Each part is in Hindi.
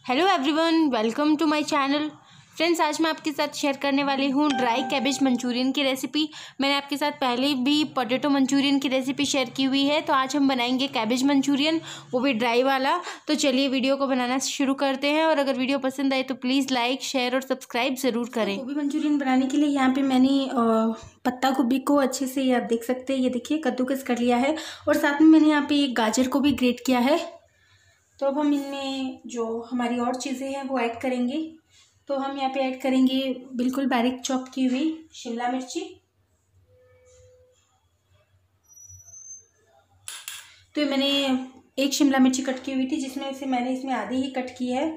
Hello everyone, welcome to my channel. Friends, आज मैं आपके साथ शेयर करने वाली हूँ ड्राई कैबेज मंचूरियन की रेसिपी। मैंने आपके साथ पहले भी पोटैटो मंचूरियन की रेसिपी शेयर की हुई है, तो आज हम बनाएंगे कैबेज मंचूरियन, वो भी ड्राई वाला। तो चलिए वीडियो को बनाना शुरू करते हैं, और अगर वीडियो पसंद आए तो प्लीज़ लाइक, शेयर और सब्सक्राइब ज़रूर करें। गोभी मंचूरियन बनाने के लिए यहाँ पे मैंने पत्ता गोभी को अच्छे से आप देख सकते हैं, ये देखिए कद्दूकस कर लिया है, और साथ में मैंने यहाँ पे एक गाजर को भी ग्रेट किया है। तो अब हम इनमें जो हमारी और चीज़ें हैं वो ऐड करेंगे। तो हम यहाँ पे ऐड करेंगे बिल्कुल बारीक चॉप की हुई शिमला मिर्ची। तो मैंने एक शिमला मिर्ची कट की हुई थी, जिसमें से मैंने इसमें आधी ही कट की है।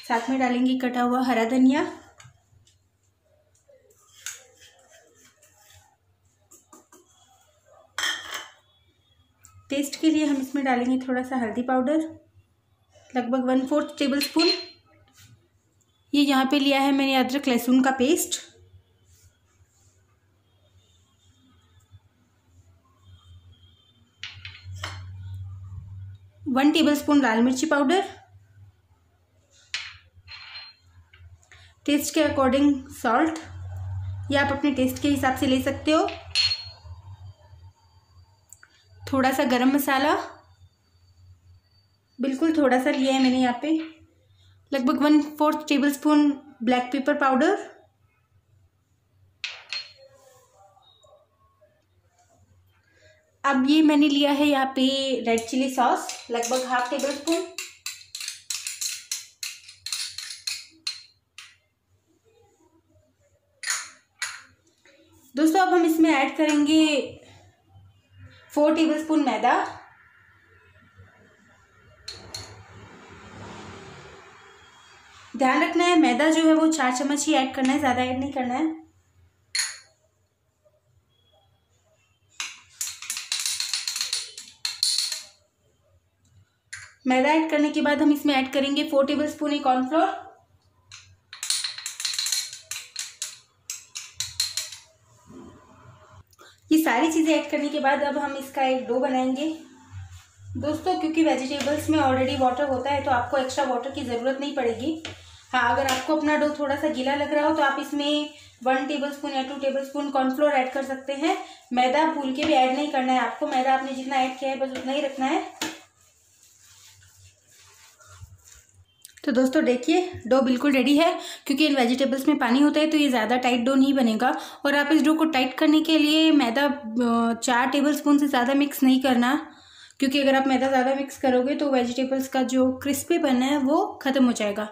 साथ में डालेंगे कटा हुआ हरा धनिया, टेस्ट के लिए हम इसमें डालेंगे थोड़ा सा हल्दी पाउडर, लगभग 1/4 टेबल स्पून। ये यहाँ पे लिया है मैंने अदरक लहसुन का पेस्ट, वन टेबल स्पून लाल मिर्ची पाउडर, टेस्ट के अकॉर्डिंग सॉल्ट, ये आप अपने टेस्ट के हिसाब से ले सकते हो। थोड़ा सा गरम मसाला, बिल्कुल थोड़ा सा लिया है मैंने यहाँ पे। लगभग 1/4 table spoon black pepper powder, अब ये मैंने लिया है यहाँ पे रेड चिली सॉस, लगभग ½ टेबल स्पून। दोस्तों, अब हम इसमें ऐड करेंगे 4 टेबल स्पून मैदा, ध्यान रखना है मैदा जो है वो 4 चम्मच ही ऐड करना है, ज़्यादा ऐड नहीं करना है। मैदा ऐड करने के बाद हम इसमें ऐड करेंगे 4 टेबल स्पून कॉर्नफ्लोर। ये सारी चीज़ें ऐड करने के बाद अब हम इसका एक डो बनाएंगे। दोस्तों, क्योंकि वेजिटेबल्स में ऑलरेडी वाटर होता है, तो आपको एक्स्ट्रा वाटर की ज़रूरत नहीं पड़ेगी। हाँ, अगर आपको अपना डो थोड़ा सा गीला लग रहा हो तो आप इसमें 1 टेबल स्पून या 2 टेबल स्पून कॉर्नफ्लोर ऐड कर सकते हैं। मैदा भूल के भी ऐड नहीं करना है आपको, मैदा आपने जितना ऐड किया है बस उतना ही रखना है। तो दोस्तों देखिए, डो बिल्कुल रेडी है। क्योंकि इन वेजिटेबल्स में पानी होता है तो ये ज़्यादा टाइट डो नहीं बनेगा। और आप इस डो को टाइट करने के लिए मैदा 4 टेबल स्पून से ज़्यादा मिक्स नहीं करना, क्योंकि अगर आप मैदा ज़्यादा मिक्स करोगे तो वेजिटेबल्स का जो क्रिस्पीपन है वो ख़त्म हो जाएगा।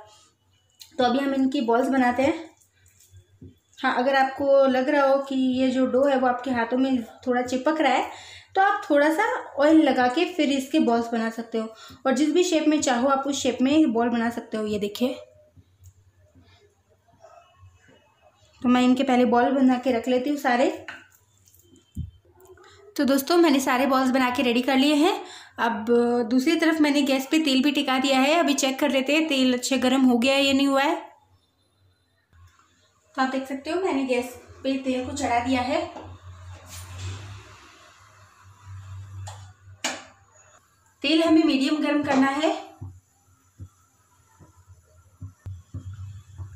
तो अभी हम इनकी बॉल्स बनाते हैं। हाँ, अगर आपको लग रहा हो कि ये जो डो है वो आपके हाथों में थोड़ा चिपक रहा है, तो आप थोड़ा सा ऑयल लगा के फिर इसके बॉल्स बना सकते हो, और जिस भी शेप में चाहो आप उस शेप में बॉल बना सकते हो। ये देखिए, तो मैं इनके पहले बॉल बना के रख लेती हूँ सारे। तो दोस्तों, मैंने सारे बॉल्स बना के रेडी कर लिए हैं। अब दूसरी तरफ मैंने गैस पे तेल भी टिका दिया है। अभी चेक कर लेते हैं तेल अच्छे गर्म हो गया है या नहीं हुआ है। तो आप देख सकते हो मैंने गैस पे तेल को चढ़ा दिया है। तेल हमें मीडियम गर्म करना है।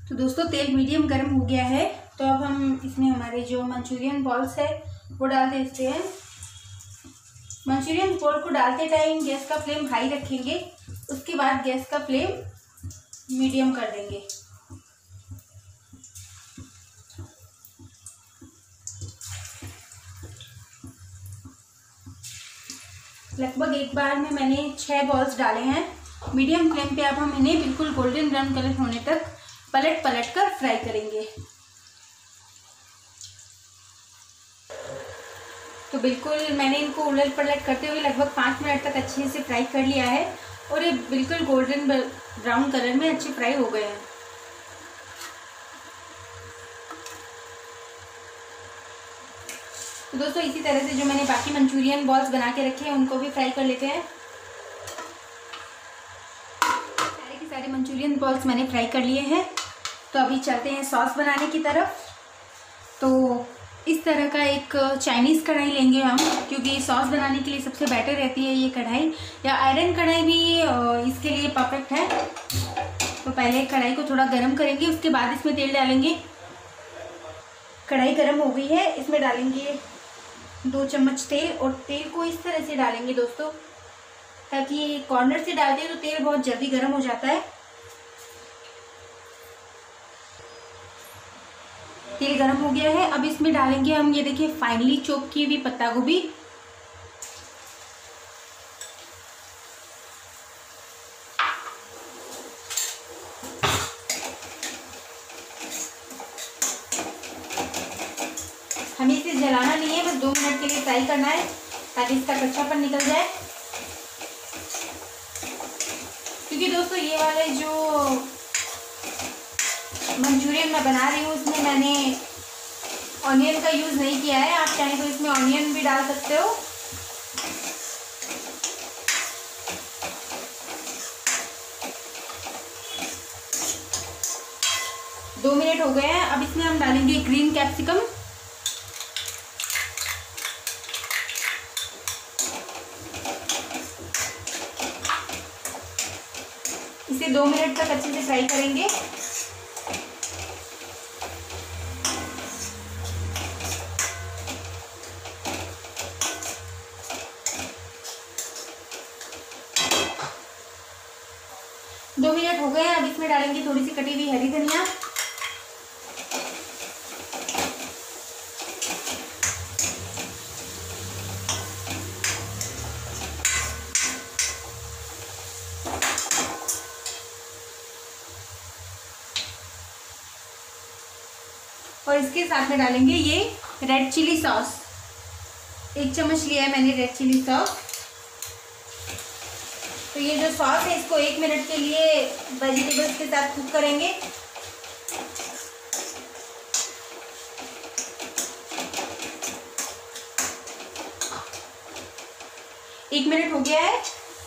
तो दोस्तों, तेल मीडियम गर्म हो गया है। तो अब हम इसमें हमारे जो मंचूरियन बॉल्स है वो डाल देते हैं। मंचूरियन बॉल को डालते टाइम गैस का फ्लेम हाई रखेंगे, उसके बाद गैस का फ्लेम मीडियम कर देंगे। लगभग एक बार में मैंने 6 बॉल्स डाले हैं। मीडियम फ्लेम पे अब हम इन्हें बिल्कुल गोल्डन ब्राउन कलर होने तक पलट पलट कर फ्राई करेंगे। तो बिल्कुल मैंने इनको उलट पलट करते हुए लगभग 5 मिनट तक अच्छे से फ्राई कर लिया है, और ये बिल्कुल गोल्डन ब्राउन कलर में अच्छे फ्राई हो गए हैं। तो दोस्तों, इसी तरह से जो मैंने बाकी मंचूरियन बॉल्स बना के रखे हैं उनको भी फ्राई कर लेते हैं। सारे के सारे मंचूरियन बॉल्स मैंने फ्राई कर लिए हैं। तो अभी चलते हैं सॉस बनाने की तरफ। तो इस तरह का एक चाइनीज़ कढ़ाई लेंगे हम, क्योंकि सॉस बनाने के लिए सबसे बेटर रहती है ये कढ़ाई, या आयरन कढ़ाई भी इसके लिए परफेक्ट है। तो पहले कढ़ाई को थोड़ा गर्म करेंगे, उसके बाद इसमें तेल डालेंगे। कढ़ाई गर्म हो गई है, इसमें डालेंगे 2 चम्मच तेल, और तेल को इस तरह से डालेंगे दोस्तों, ताकि कॉर्नर से डालते हैं तो तेल बहुत जल्दी गर्म हो जाता है। तेल गरम हो गया है, अब इसमें डालेंगे हम, ये देखिए फाइनली चॉप की हुई पत्ता गोभी, हमें इसे जलाना नहीं है, बस 2 मिनट के लिए फ्राई करना है ताकि इसका कच्चापन निकल जाए। क्योंकि दोस्तों ये वाले जो मंचूरियन मैं बना रही हूँ उसमें मैंने ऑनियन का यूज़ नहीं किया है, आप चाहें तो इसमें ऑनियन भी डाल सकते हो। दो मिनट हो गए हैं, अब इसमें हम डालेंगे ग्रीन कैप्सिकम। इसे 2 मिनट तक अच्छे से फ्राई करेंगे। दो मिनट हो गए हैं, अब इसमें डालेंगे थोड़ी सी कटी हुई हरी धनिया, और इसके साथ में डालेंगे ये रेड चिली सॉस। 1 चम्मच लिया है मैंने रेड चिली सॉस। तो ये जो सॉस है इसको 1 मिनट के लिए वेजिटेबल्स के साथ कुक करेंगे। एक मिनट हो गया है,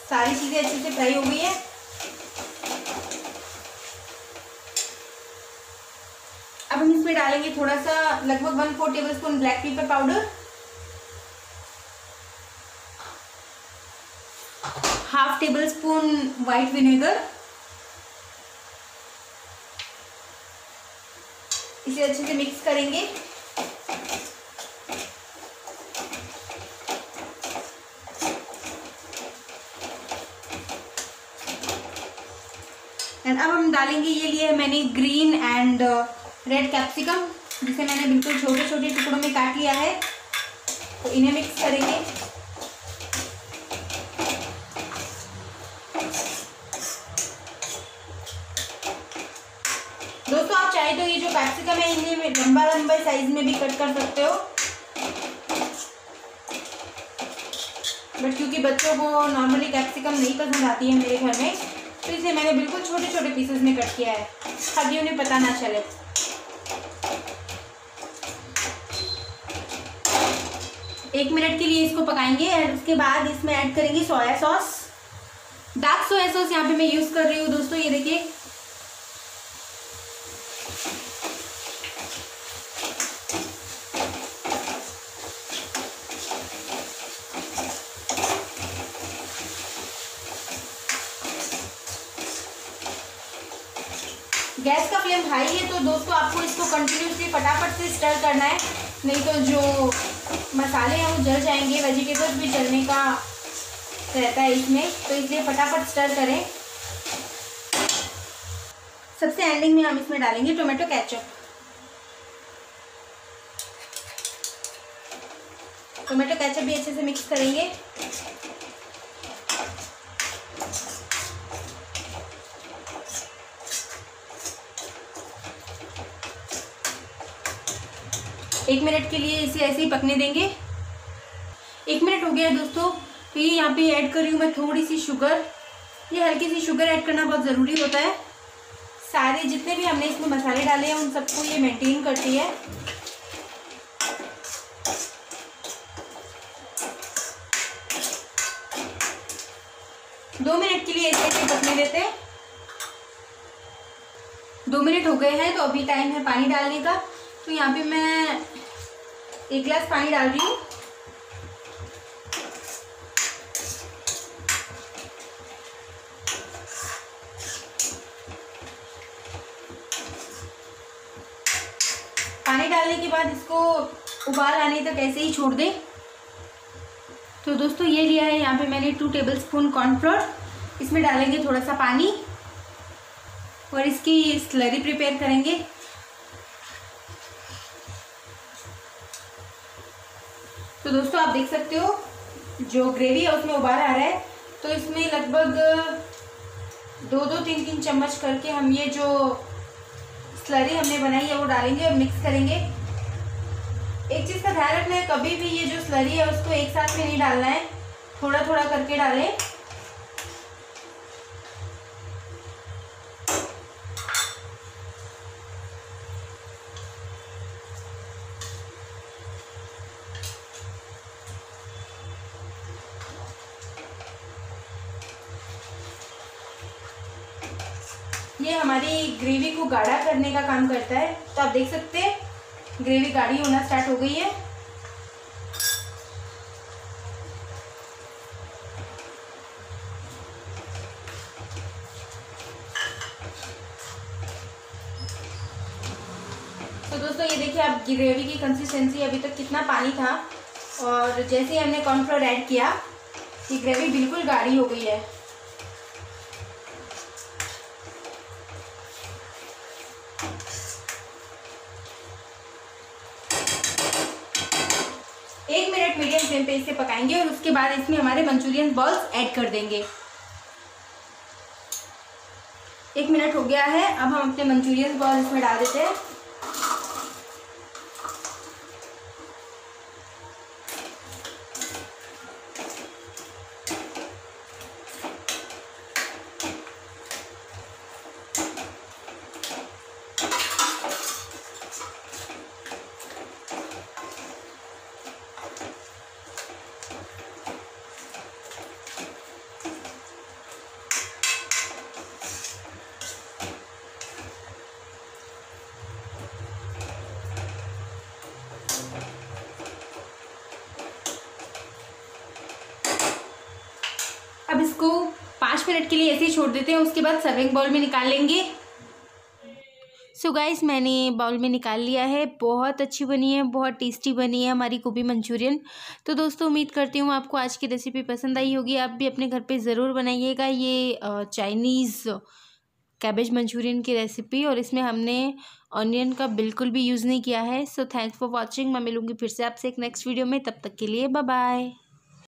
सारी चीजें अच्छे से फ्राई हो गई है। अब हम इसमें डालेंगे थोड़ा सा, लगभग 1/4 tablespoon black pepper powder, 1/2 tablespoon white vinegar. इसे अच्छे से मिक्स करेंगे। एंड अब हम डालेंगे, ये लिए मैंने ग्रीन एंड रेड कैप्सिकम, जिसे मैंने बिल्कुल छोटे छोटे टुकड़ों में काट लिया है। तो इन्हें मिक्स करेंगे। दोस्तों आप चाहे तो ये जो कैप्सिकम है इन्हें लंबा लंबा साइज में भी कट कर सकते हो, बट क्योंकि बच्चों को नॉर्मली कैप्सिकम नहीं पसंद आती है मेरे घर में, तो इसे मैंने बिल्कुल छोटे छोटे पीसेस में कट किया है ताकि उन्हें पता ना चले। एक मिनट के लिए इसको पकाएंगे और उसके बाद इसमें ऐड करेंगे soya sauce. Dark soya sauce यहाँ पे मैं यूज़ कर रही हूँ दोस्तों, ये देखिए। गैस का फ्लेम हाई है तो दोस्तों आपको इसको कंटिन्यूसली फटाफट से स्टर करना है, नहीं तो जो मसाले हैं वो जल जाएंगे, वेजिटेबल्स भी जलने का रहता है इसमें, तो इसलिए फटाफट स्टर करें। सबसे एंडिंग में हम इसमें डालेंगे टोमेटो केचप। टोमेटो केचप भी अच्छे से मिक्स करेंगे। एक मिनट के लिए इसे ऐसे ही पकने देंगे। 1 मिनट हो गया दोस्तों। तो ये यहाँ पे ऐड कर रही हूँ मैं थोड़ी सी शुगर। ये हल्की सी शुगर ऐड करना बहुत ज़रूरी होता है। सारे जितने भी हमने इसमें मसाले डाले हैं उन सबको ये मेंटेन करती है। दो मिनट के लिए ऐसे पकने देते हैं। 2 मिनट हो गए हैं तो अभी टाइम है पानी डालने का। तो यहाँ पे मैं 1 गिलास पानी डाल रही हूँ। पानी डालने के बाद इसको उबाल आने तक ऐसे ही छोड़ दें। तो दोस्तों ये लिया है यहाँ पे मैंने 2 टेबलस्पून कॉर्नफ्लोर। इसमें डालेंगे थोड़ा सा पानी और इसकी स्लरी प्रिपेयर करेंगे। तो दोस्तों आप देख सकते हो जो ग्रेवी है उसमें उबाल आ रहा है, तो इसमें लगभग 2-3 चम्मच करके हम ये जो स्लरी हमने बनाई है वो डालेंगे और मिक्स करेंगे। एक चीज़ का ध्यान रखना है, कभी भी ये जो स्लरी है उसको एक साथ में नहीं डालना है, थोड़ा थोड़ा करके डालें। ये हमारी ग्रेवी को गाढ़ा करने का काम करता है। तो आप देख सकते हैं ग्रेवी गाढ़ी होना स्टार्ट हो गई है। तो दोस्तों ये देखिए आप ग्रेवी की कंसिस्टेंसी, अभी तक कितना पानी था और जैसे ही हमने कॉर्नफ्लोर ऐड किया ये ग्रेवी बिल्कुल गाढ़ी हो गई है। एक मिनट मीडियम फ्लेम पे इसे पकाएंगे और उसके बाद इसमें हमारे मंचूरियन बॉल्स ऐड कर देंगे। 1 मिनट हो गया है, अब हम अपने मंचूरियन बॉल इसमें डाल देते हैं। अब इसको 5 मिनट के लिए ऐसे ही छोड़ देते हैं, उसके बाद सर्विंग बाउल में निकाल लेंगे। सो गाइस मैंने बाउल में निकाल लिया है। बहुत अच्छी बनी है, बहुत टेस्टी बनी है हमारी गोभी मंचूरियन। तो दोस्तों उम्मीद करती हूँ आपको आज की रेसिपी पसंद आई होगी। आप भी अपने घर पे ज़रूर बनाइएगा ये चाइनीज़ कैबेज मंचूरियन की रेसिपी, और इसमें हमने ऑनियन का बिल्कुल भी यूज़ नहीं किया है। So thanks for watching. मैं मिलूँगी फिर से आपसे एक नेक्स्ट वीडियो में, तब तक के लिए बाय बाय।